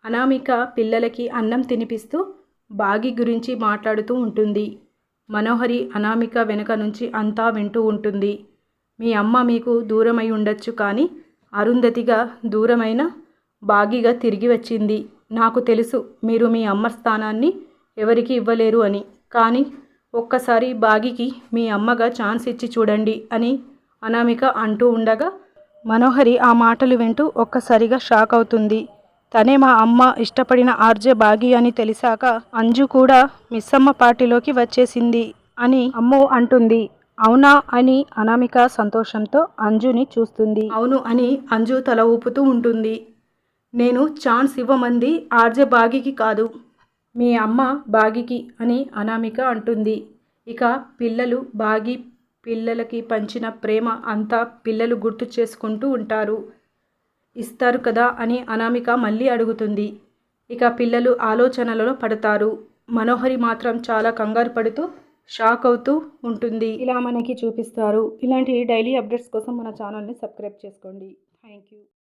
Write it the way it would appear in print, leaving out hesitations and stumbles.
అనామిక పిల్లలకి అన్నం తినిపిస్తూ బాగి గురించి మాట్లాడుతూ ఉంటుంది. మనోహరి అనామిక వెనుక నుంచి అంతా వింటూ ఉంటుంది. మీ అమ్మ మీకు దూరమై ఉండొచ్చు, కానీ అరుంధతిగా దూరమైన బాగిగా తిరిగి వచ్చింది. నాకు తెలుసు మీరు మీ అమ్మ స్థానాన్ని ఎవరికి ఇవ్వలేరు అని, కానీ ఒక్కసారి బాగికి మీ అమ్మగా ఛాన్స్ ఇచ్చి చూడండి అని అనామిక అంటూ ఉండగా మనోహరి ఆ మాటలు వింటూ ఒక్కసారిగా షాక్ అవుతుంది. తనే మా అమ్మ ఇష్టపడిన ఆర్జే బాగి అని తెలిసాక అంజు కూడా మిస్సమ్మ పార్టీలోకి వచ్చేసింది అని అమ్మో అంటుంది. అవునా అని అనామిక సంతోషంతో అంజుని చూస్తుంది. అవును అని అంజు తల ఊపుతూ ఉంటుంది. నేను ఛాన్స్ ఇవ్వమంది ఆర్జే బాగికి కాదు, మీ అమ్మ బాగికి అని అనామిక అంటుంది. ఇక పిల్లలు బాగి పిల్లలకి పంచిన ప్రేమ అంతా పిల్లలు గుర్తు చేసుకుంటూ ఉంటారు. ఇస్తారు కదా అని అనామిక మళ్ళీ అడుగుతుంది. ఇక పిల్లలు ఆలోచనలలో పడతారు. మనోహరి మాత్రం చాలా కంగారు పడుతూ షాక్ అవుతూ ఉంటుంది. ఇలా మనకి చూపిస్తారు. ఇలాంటి డైలీ అప్డేట్స్ కోసం మన ఛానల్ని సబ్స్క్రైబ్ చేసుకోండి. Thank you.